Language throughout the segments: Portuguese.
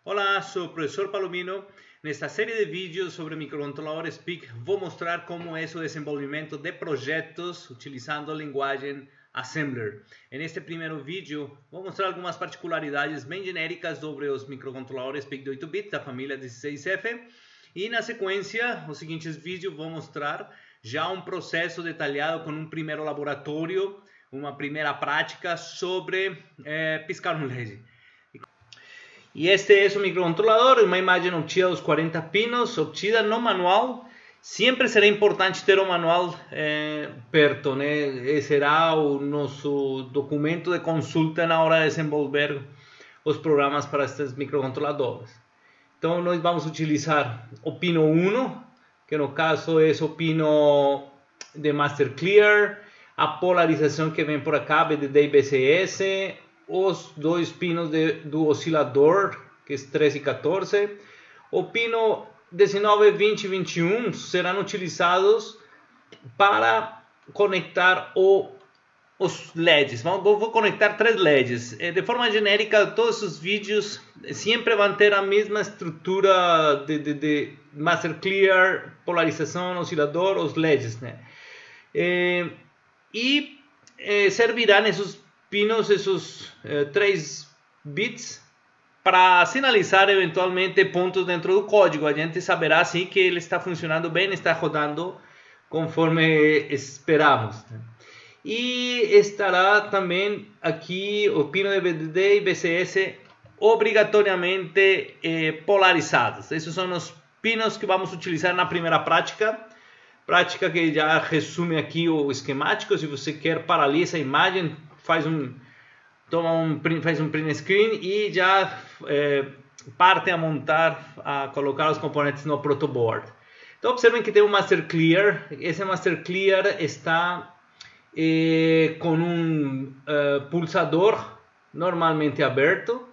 Olá, sou o professor Palomino. Nesta série de vídeos sobre microcontroladores PIC, vou mostrar como é o desenvolvimento de projetos utilizando a linguagem Assembler. Neste primeiro vídeo, vou mostrar algumas particularidades bem genéricas sobre os microcontroladores PIC de 8-bit da família 16F. E na sequência, os seguintes vídeos vou mostrar já um processo detalhado com um primeiro laboratório, uma primeira prática sobre piscar um LED. E este é o microcontrolador, uma imagem obtida dos 40 pinos, obtida no manual. Sempre será importante ter o manual perto, né? Será o nosso documento de consulta na hora de desenvolver os programas para estes microcontroladores. Então, nós vamos utilizar o pino 1, que no caso é o pino de Master Clear, a polarização que vem por acá, BDD e BCS, os dois pinos do oscilador, que é 13 e 14. O pino 19, 20 e 21 serão utilizados para conectar os LEDs. Vou conectar 3 LEDs. De forma genérica, todos os vídeos sempre vão ter a mesma estrutura de Master Clear, polarização, oscilador, os LEDs, né? Servirão esses pinos, esses 3 bits, para sinalizar eventualmente pontos dentro do código. A gente saberá assim que ele está funcionando bem, está rodando conforme esperamos. E estará também aqui o pino de BDD e BCS obrigatoriamente polarizados. Esses são os pinos que vamos utilizar na primeira prática que já resume aqui o esquemático. Se você quer paralisar a imagem, faz um print screen e já parte a montar, a colocar os componentes no protoboard. Então observem que tem um Master Clear. Esse Master Clear está com um pulsador normalmente aberto,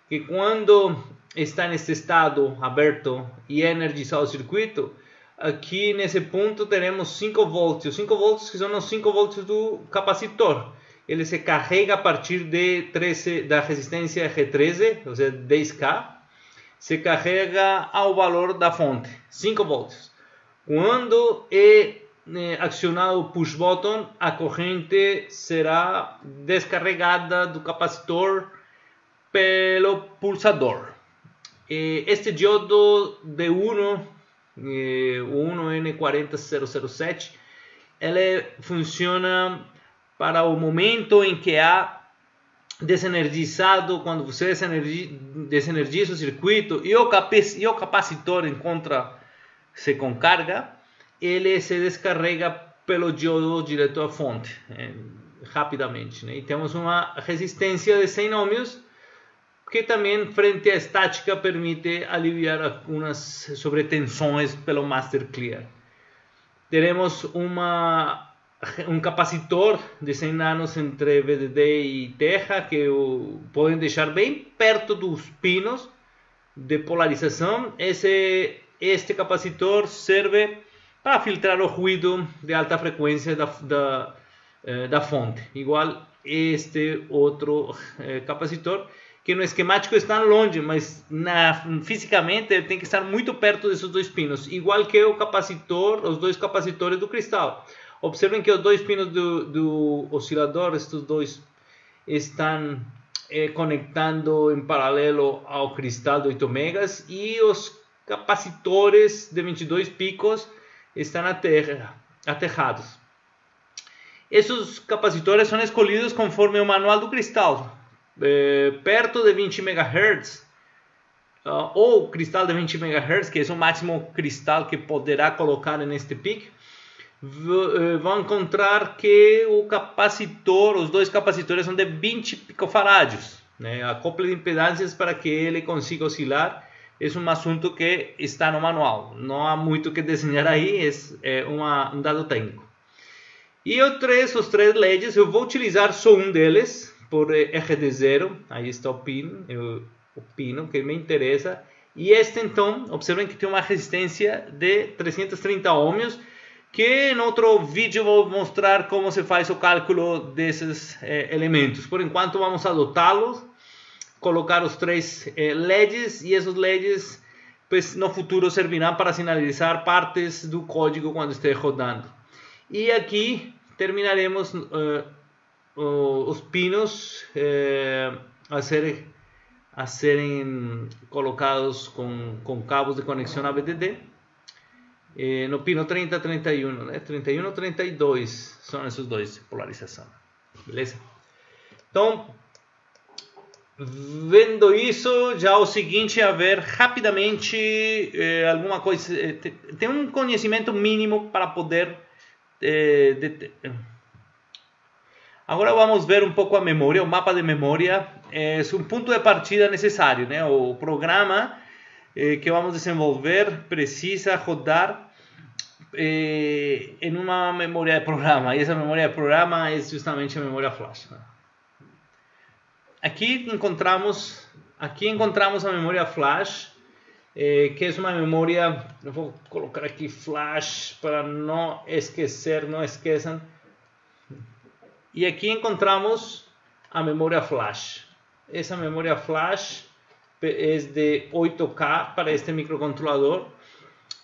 que quando está nesse estado aberto e é energizado o circuito, aqui nesse ponto teremos 5 volts. Os 5 volts que são os 5 volts do capacitor. Ele se carrega a partir da resistência R13, ou seja, 10K, se carrega ao valor da fonte, 5 volts. Quando é acionado o push button, a corrente será descarregada do capacitor pelo pulsador. Este diodo D1, o 1N40007, ele funciona para o momento em que há desenergizado, quando você desenergiza o circuito e o capacitor encontra-se com carga, ele se descarrega pelo diodo direto à fonte, rapidamente, né? E temos uma resistência de 100 ohms, que também, frente à estática, permite aliviar algumas sobretensões pelo Master Clear. Teremos um capacitor de 100 nanos entre VDD e terra, que podem deixar bem perto dos pinos de polarização. Este capacitor serve para filtrar o ruído de alta frequência da fonte, igual este outro capacitor, que no esquemático está longe, mas fisicamente ele tem que estar muito perto desses dois pinos, igual que os dois capacitores do cristal. Observem que os dois pinos do oscilador, estes dois, estão conectando em paralelo ao cristal de 8 megas, e os capacitores de 22 picos estão aterrados. Esses capacitores são escolhidos conforme o manual do cristal. Perto de 20 MHz, ou cristal de 20 MHz, que é o máximo cristal que poderá colocar neste PIC, vão encontrar que os dois capacitores são de 20 picofaradios, né? Acople de impedâncias para que ele consiga oscilar é um assunto que está no manual, não há muito que desenhar aí, é um dado técnico. E os três LEDs, eu vou utilizar só um deles por RD0, aí está o pino que me interessa, e então, observem que tem uma resistência de 330 ohms, que em outro vídeo vou mostrar como se faz o cálculo desses elementos. Por enquanto vamos adotá-los colocar os 3 LEDs, e esses LEDs pues, no futuro servirão para sinalizar partes do código quando esteja rodando. E aqui terminaremos os pinos a serem colocados com cabos de conexão ABDD. No pino 30, 31, né? 31, 32 são esses dois de polarização. Beleza? Então, vendo isso, já o seguinte é ver rapidamente alguma coisa. Tem um conhecimento mínimo para poder. Agora vamos ver um pouco a memória. O mapa de memória é um ponto de partida necessário, né? O programa que vamos desenvolver precisa rodar em uma memória de programa, e essa memória de programa é justamente a memória flash, né? Aqui encontramos a memória flash, que é uma memória, eu vou colocar aqui flash para não esqueçam. E aqui encontramos a memória flash. Essa memória flash é de 8K para este microcontrolador.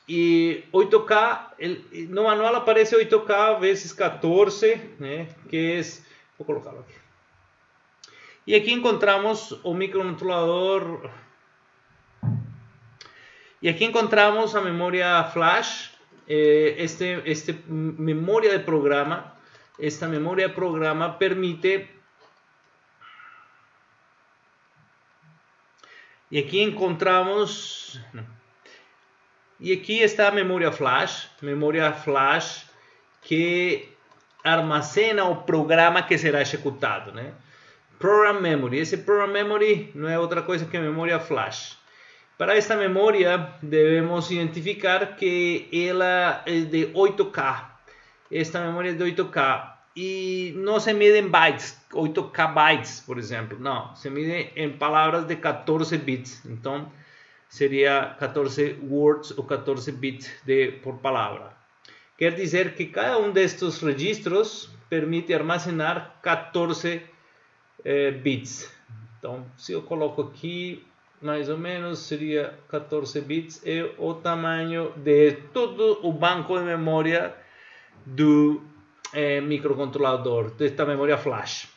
E 8K, no manual aparece 8K vezes 14, né? Que é, vou colocá-lo aqui. E aqui encontramos o microcontrolador. E aqui encontramos a memória flash, memória de programa. Esta memória de programa permite. E aqui encontramos. E aqui está a memória flash que armazena o programa que será executado, né? Program Memory. Esse Program Memory não é outra coisa que a memória flash. Para esta memória devemos identificar que ela é de 8K. Esta memória é de 8K e não se mide em bytes, 8K bytes, por exemplo. Não, se mide em palavras de 14 bits. Então seria 14 words ou 14 bits por palavra. Quer dizer que cada um destes registros permite armazenar 14 bits. Então, se eu coloco aqui, mais ou menos seria 14 bits, é o tamanho de todo o banco de memória do microcontrolador, desta memória flash.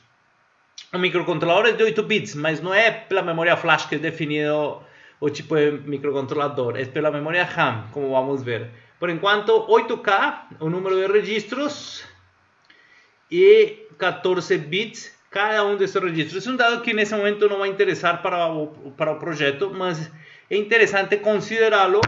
O microcontrolador é de 8 bits, mas não é pela memória flash que é definido o tipo de microcontrolador, é pela memória RAM, como vamos ver. Por enquanto, 8K, o número de registros, e 14 bits cada um desses registros. É um dado que nesse momento não vai interessar para o projeto, mas é interessante considerá-lo,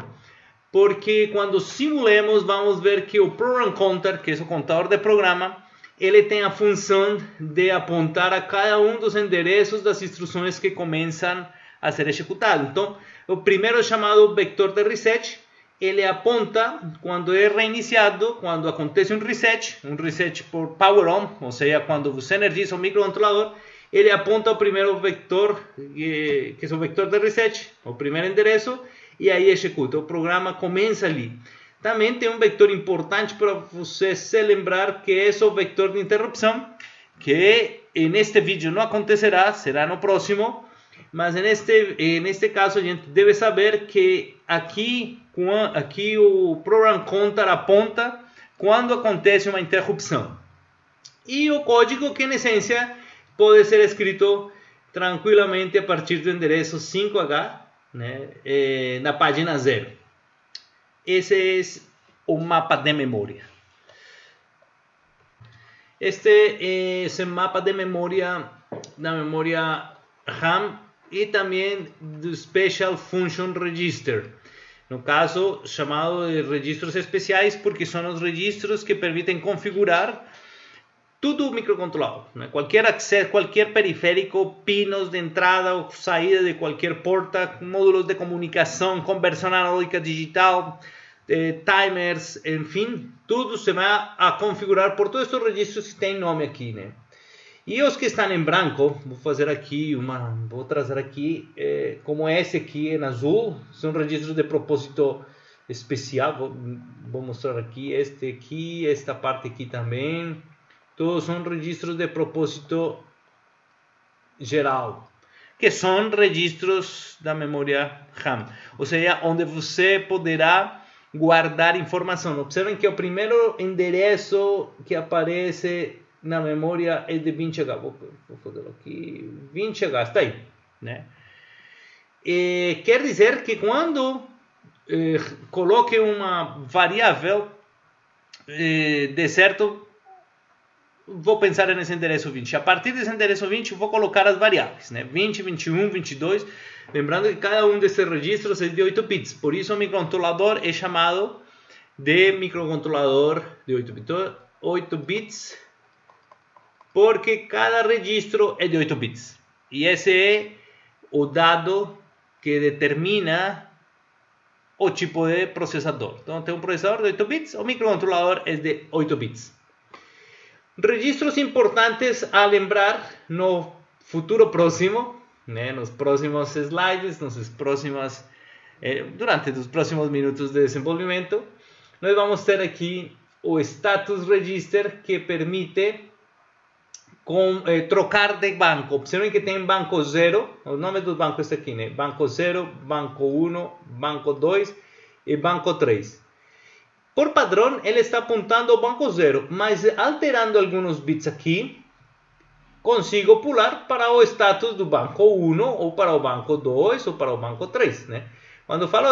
porque quando simulemos vamos ver que o Program Counter, que é o contador de programa, ele tem a função de apontar a cada um dos endereços das instruções que começam a ser executados. Então, o primeiro chamado vector de reset, ele aponta quando é reiniciado, quando acontece um reset por power on, ou seja, quando você energiza o microcontrolador, ele aponta o primeiro vector, que é o vector de reset, o primeiro endereço, e aí executa. O programa começa ali. Também tem um vector importante para você se lembrar, que é o vector de interrupção, que neste vídeo não acontecerá, será no próximo, mas neste caso a gente deve saber que aqui o Program Counter aponta quando acontece uma interrupção. E o código, que em essência pode ser escrito tranquilamente a partir do endereço 5H, né, na página 0. Esse é o mapa de memória. Este é esse mapa de memória, da memória RAM e também do Special Function Register. No caso, chamado de registros especiais, porque são os registros que permitem configurar tudo o microcontrolador, né? Qualquer acesso, qualquer periférico, pinos de entrada ou saída de qualquer porta, módulos de comunicação, conversão analógica digital, timers, enfim, tudo se vai a configurar por todos estes registros que tem nome aqui, né? E os que estão em branco, vou trazer aqui, como esse aqui em azul, são registros de propósito especial. Vou mostrar aqui, este aqui, esta parte aqui também. Todos são registros de propósito geral. que são registros da memória RAM, ou seja, onde você poderá guardar informação. Observem que o primeiro endereço que aparece na memória é de 20 GB. Vou fazer aqui, 20 GB, está aí, né? Quer dizer que quando coloque uma variável de certo, vou pensar nesse endereço 20. A partir desse endereço 20, vou colocar as variáveis, né? 20, 21, 22. Lembrando que cada um desses registros é de 8 bits. Por isso, o microcontrolador é chamado de microcontrolador de 8 bits, porque cada registro é de 8 bits. E esse é o dado que determina o tipo de processador. Então, tem um processador de 8 bits, o microcontrolador é de 8 bits. Registros importantes a lembrar no futuro próximo, né? Nos próximos slides, durante os próximos minutos de desenvolvimento, nós vamos ter aqui o Status Register, que permite trocar de banco. Observem que tem banco 0, o nome dos bancos está aqui, né? Banco 0, banco 1, banco 2 e banco 3. Por padrão, ele está apontando ao banco 0, mas alterando alguns bits aqui, consigo pular para o status do banco 1, ou para o banco 2, ou para o banco 3, né? Quando falo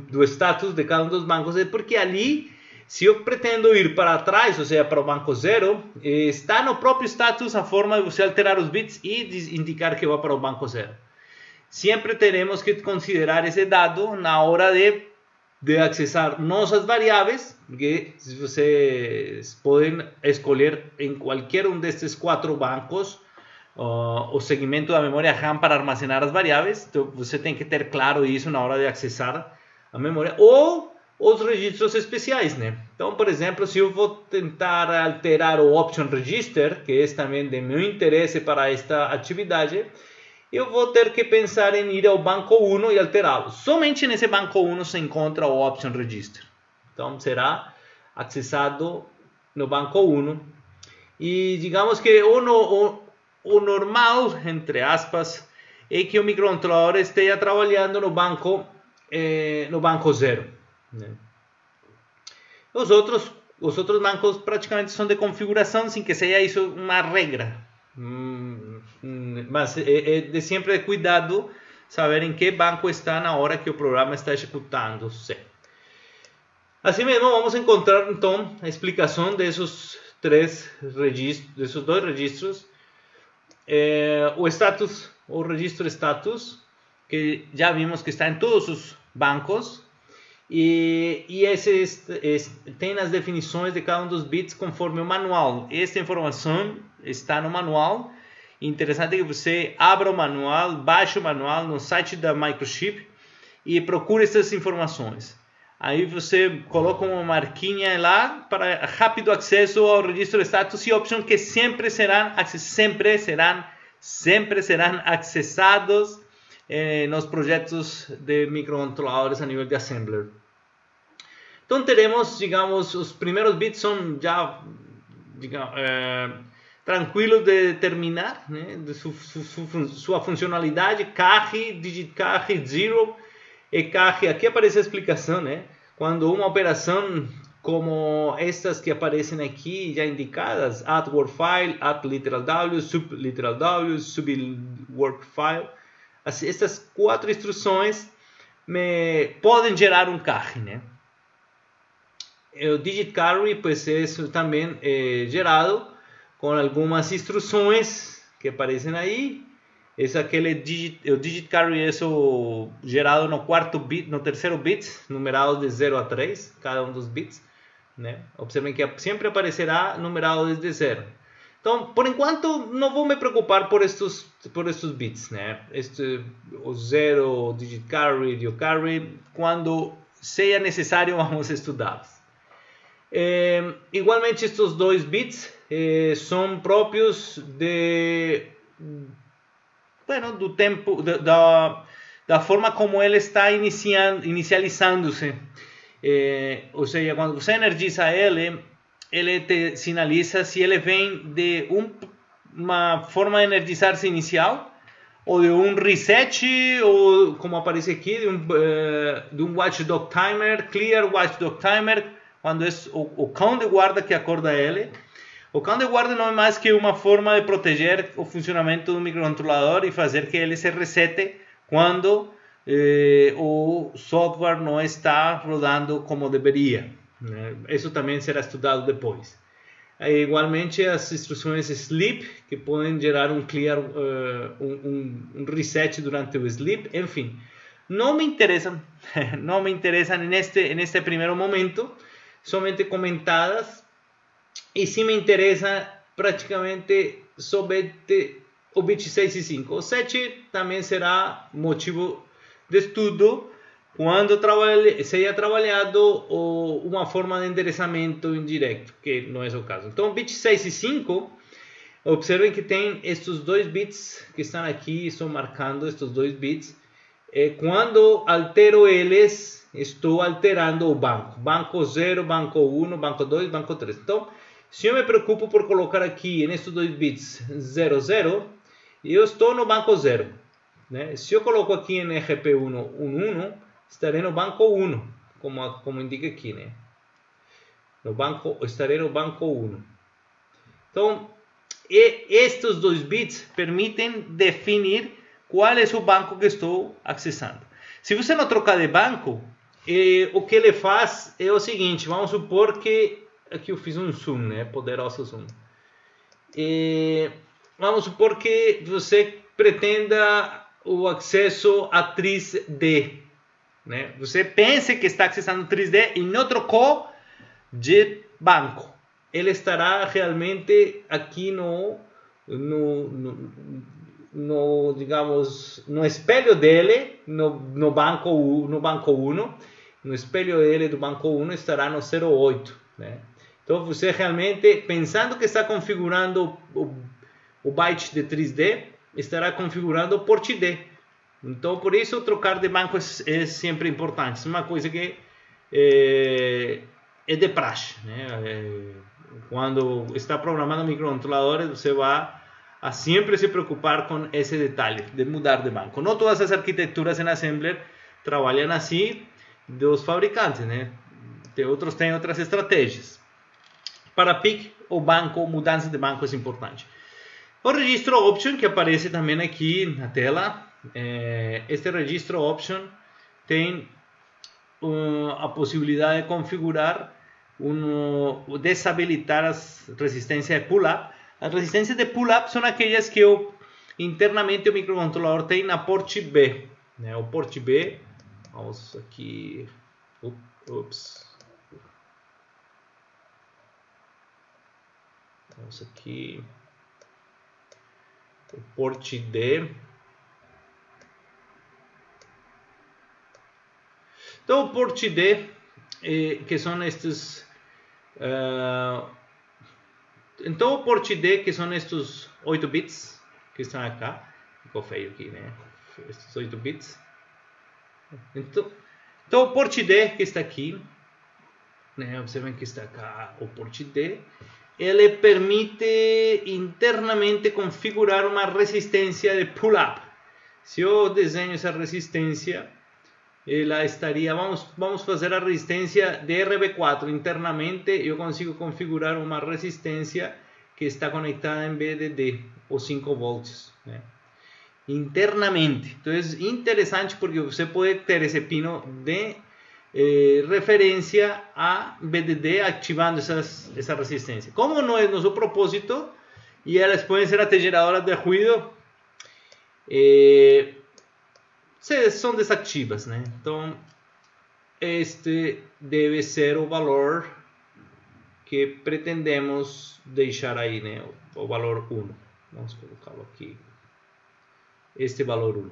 do status de cada um dos bancos, é porque ali, se eu pretendo ir para trás, ou seja, para o banco 0, está no próprio status a forma de você alterar os bits e indicar que vai para o banco 0. Sempre teremos que considerar esse dado na hora de acessar nossas variáveis, que vocês podem escolher em qualquer um destes 4 bancos o segmento da memória RAM para armazenar as variáveis. Então, você tem que ter claro isso na hora de acessar a memória, ou os registros especiais, né? Então, por exemplo, se eu vou tentar alterar o Option Register, que é também de meu interesse para esta atividade, eu vou ter que pensar em ir ao banco 1 e alterá-lo. Somente nesse banco 1 se encontra o Option Register. Então, será acessado no banco 1. E digamos que o normal, entre aspas, é que o microcontrolador esteja trabalhando no banco 0. Né? Os outros bancos praticamente são de configuração, sem que seja isso uma regra. Mas é de sempre cuidado saber em que banco está na hora que o programa está executando-se. Assim mesmo, vamos encontrar então a explicação desses dois registros. O registro status, que já vimos que está em todos os bancos, e esse tem as definições de cada um dos bits conforme o manual. Esta informação está no manual. Interessante que você abra o manual, baixe o manual no site da Microchip e procure essas informações. Aí você coloca uma marquinha lá para rápido acesso ao registro status e option, que sempre serão acessados nos projetos de microcontroladores a nível de assembler. Então teremos, digamos, os primeiros bits são já, tranquilos de determinar, né, de sua funcionalidade, carry, digit carry, 0 e carry. Aqui aparece a explicação, né? Quando uma operação como estas que aparecem aqui já indicadas, add word file, add literal w, sub literal w, sub word file, estas 4 instruções podem gerar um carry, né? O digit carry, pues isso também é gerado com algumas instruções que aparecem aí. O digit carry é gerado no terceiro bit, numerado de 0 a 3, cada um dos bits, né? Observem que sempre aparecerá numerado desde 0. Então, por enquanto, não vou me preocupar por estes bits, né? O 0, o digit carry e o carry, quando seja necessário, vamos estudá-los. Igualmente, estes 2 bits são próprios do tempo, da forma como ele está inicializando-se. Ou seja, quando você energiza ele te sinaliza se ele vem de uma forma de energizar-se inicial ou de um reset, ou como aparece aqui, de um watchdog timer, clear watchdog timer, quando é o cão de guarda que acorda ele. O cão de guarda não é mais que uma forma de proteger o funcionamento do microcontrolador e fazer que ele se resete quando o software não está rodando como deveria. Isso também será estudado depois. Igualmente as instruções sleep, que podem gerar um clear, um reset durante o sleep, enfim. Não me interessam neste primeiro momento, somente comentadas, e sim me interessa praticamente somente o bit 6 e 5. O 7 também será motivo de estudo quando seja trabalhado uma forma de endereçamento indireto, que não é o caso. Então, bit 6 e 5, observem que tem estes dois bits que estão aqui, estou marcando estes dois bits. Quando altero eles, estou alterando o banco. Banco 0, banco 1, banco 2, banco 3. Então, se eu me preocupo por colocar aqui nestes dois bits 0, 0, eu estou no banco 0. Né? Se eu coloco aqui em RP1 1, estarei no banco 1, como indica aqui. Né? Estarei no banco 1. Então, estes dois bits permitem definir qual é o banco que estou acessando. Se você não trocar de banco, o que ele faz é o seguinte, vamos supor que aqui eu fiz um zoom, né? Poderoso zoom. Vamos supor que você pretenda o acesso a 3D. Né? Você pensa que está acessando 3D e não trocou de banco. Ele estará realmente aqui digamos, no espelho dele, no banco 1, no espelho dele do banco 1 estará no 08. Né? Então, você realmente, pensando que está configurando o byte de 3D, estará configurando o port D. Então, por isso, trocar de banco é sempre importante. Isso é uma coisa que é de praxe. Né? Quando está programando microcontroladores, você vai a sempre se preocupar com esse detalhe de mudar de banco. Não todas as arquiteturas em Assembler trabalham assim dos fabricantes. Né? Outros têm outras estratégias. Para PIC, o banco, mudança de banco é importante. O registro option, que aparece também aqui na tela, este registro option tem a possibilidade de configurar, desabilitar as resistências de pull-up. As resistências de pull-up são aquelas que internamente o microcontrolador tem na port B. Né? O port B, vamos aqui, vamos aqui, o port D. Então, o port D, que são estes... então, o port D, que são estes 8 bits que estão aqui. Ficou feio aqui, né? Estes 8 bits. Então, o port D que está aqui, né? Observem que está aqui o port D. Ele permite internamente configurar uma resistência de pull-up. Se eu desenho essa resistência, ela estaria, vamos fazer a resistência de RB4 internamente. Eu consigo configurar uma resistência que está conectada em VDD, ou 5 volts, né? Internamente. Então é interessante porque você pode ter esse pino de referência a VDD ativando essa resistência. Como não é nosso propósito e elas podem ser até geradoras de ruído, são desativas, né? Então, este deve ser o valor que pretendemos deixar aí, né? O valor 1. Vamos colocá-lo aqui. Este valor 1.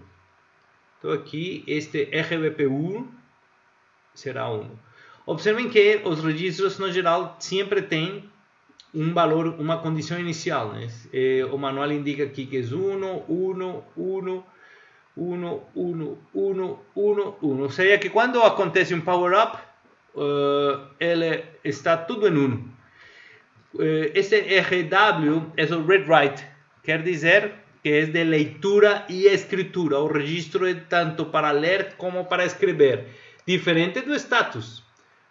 Então, aqui, este RBP1 será 1. Observem que os registros, no geral, sempre têm um valor, uma condição inicial, né? O manual indica aqui que é 1, 1, 1, 1, 1, 1, 1, 1. Ou seja, que quando acontece um power-up, ele está tudo em 1. Este RW é o read-write. Quer dizer que es de lectura y escritura. O registro é tanto para ler como para escrever. Diferente do status.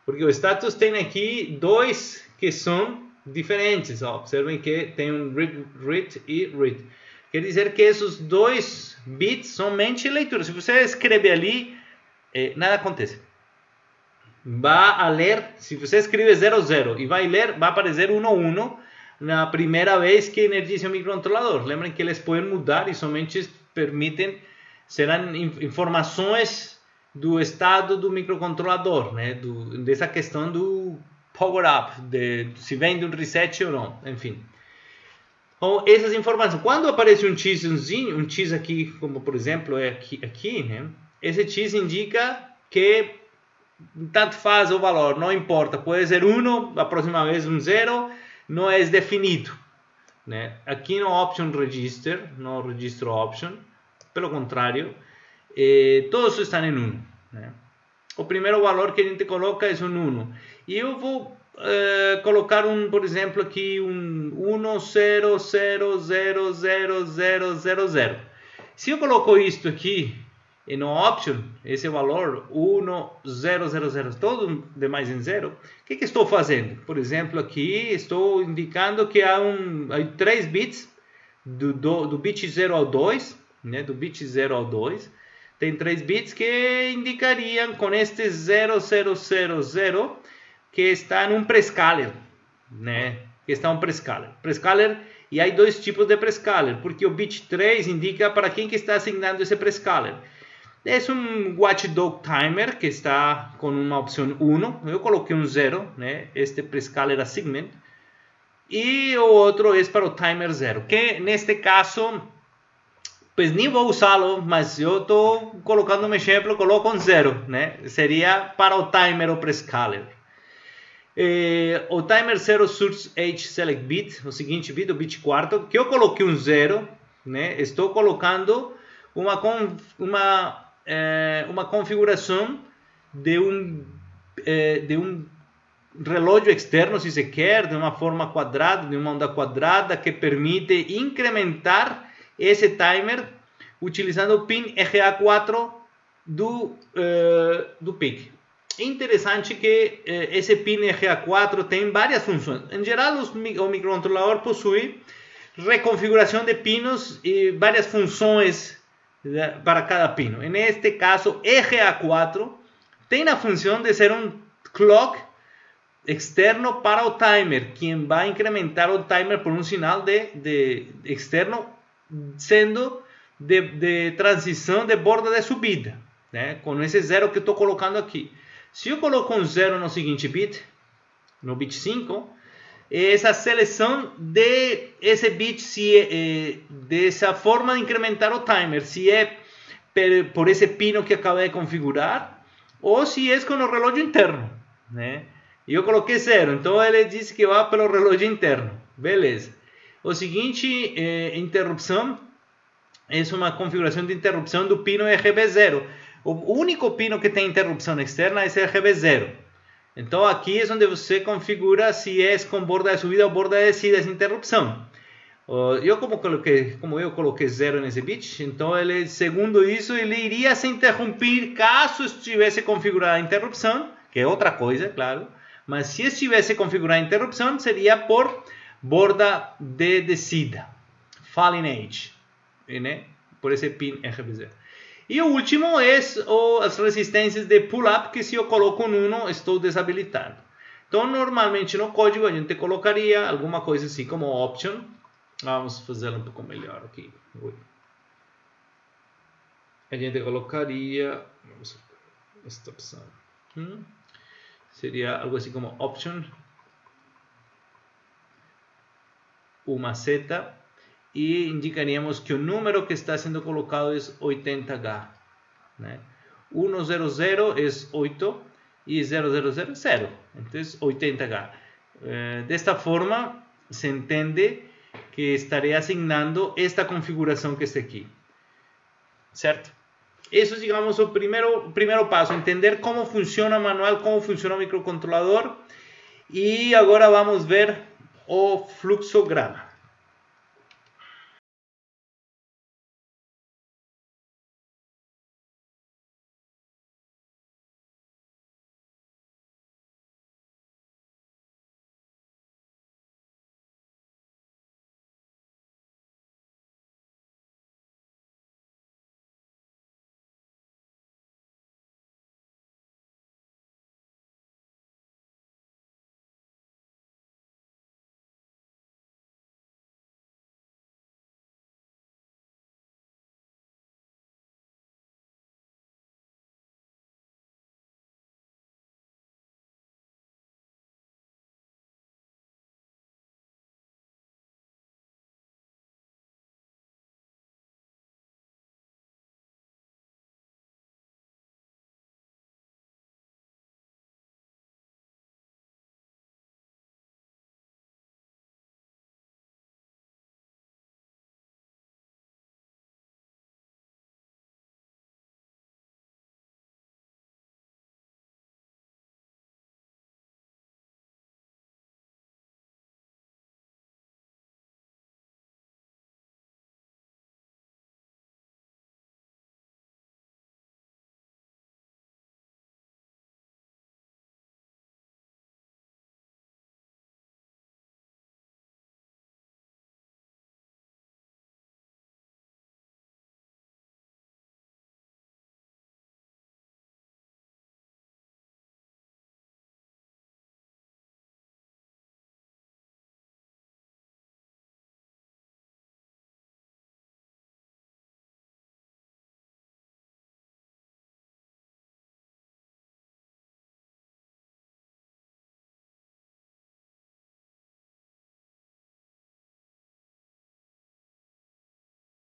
Porque o status tem aqui dois que são diferentes. Ó. Observem que tem um read e read. Quer dizer que esses dois bits somente leitura. Se você escreve ali, nada acontece. Vai a ler, se você escreve 00 e vai ler, vai aparecer 11 na primeira vez que energiza o microcontrolador. Lembrem que eles podem mudar e somente permitem, serão informações do estado do microcontrolador, né? Dessa questão do power-up, se vem de um reset ou não, enfim. Então, essas informações, quando aparece um X aqui, como por exemplo é aqui, né? Esse X indica que tanto faz o valor, não importa, pode ser 1, a próxima vez um 0, não é definido, né? Aqui no Option Register, no registro Option, pelo contrário, todos estão em 1, né? O primeiro valor que a gente coloca é um 1. E eu vou colocar por exemplo, aqui um 10000000. Se eu coloco isto aqui, e no Option, esse valor 1000, todo demais em 0, o que estou fazendo? Por exemplo, aqui estou indicando que há 3 bits do bit 0 ao 2, né? Do bit 0 ao 2, tem 3 bits que indicariam com este 0000 que está num prescaler, né? Que está um prescaler. Prescaler, e há dois tipos de prescaler, porque o bit 3 indica para quem que está assignando esse prescaler. É um watchdog timer que está com uma opção 1. Eu coloquei um 0, né? Este prescaler assignment. E o outro é para o timer 0, que neste caso, pues nem vou usá-lo, mas eu estou colocando um exemplo, coloco um 0, né? Seria para o timer ou prescaler. O timer 0 source age select bit, o seguinte bit, o bit quarto, que eu coloquei um 0, né? Estou colocando uma configuração de um relógio externo, se se quer, de uma forma quadrada, de uma onda quadrada, que permite incrementar esse timer utilizando o pin RA4 do PIC. É interessante que esse pin RA4 tem várias funções. Em geral, o microcontrolador possui reconfiguração de pinos e várias funções para cada pino. Neste caso, RA4 tem a função de ser um clock externo para o timer, quem vai incrementar o timer por um sinal de externo, sendo de transição de borda de subida, né? Com esse 0 que estou colocando aqui. Se eu coloco um 0 no seguinte bit, no bit 5, essa seleção de esse bit, dessa forma de incrementar o timer, se é por esse pino que acabei de configurar, ou se é com o relógio interno, né? E eu coloquei 0, então ele disse que vai pelo relógio interno, beleza. O seguinte interrupção é uma configuração de interrupção do pino RB0. O único pino que tem interrupção externa é esse RB0. Então aqui é onde você configura se é com borda de subida ou borda de descida essa interrupção. Como eu coloquei 0 nesse bit, então ele, segundo isso, ele iria se interromper caso estivesse configurada a interrupção, que é outra coisa, claro. Mas se estivesse configurada a interrupção, seria por borda de descida, falling edge, né? Por esse pin RB0. E o último é as resistências de pull-up, que se eu coloco um 1, estou desabilitando. Então, normalmente no código a gente colocaria alguma coisa assim como option. Vamos fazer um pouco melhor aqui. A gente colocaria esta opção. Seria algo assim como option, uma seta, e indicaríamos que o número que está sendo colocado é 80H, né? 100 é 8 e 000 é 0, então 80H. Desta forma, se entende que estarei asignando esta configuração que está aqui, certo? Isso, digamos, o primeiro passo, entender como funciona o manual, como funciona o microcontrolador. E agora vamos ver o fluxograma.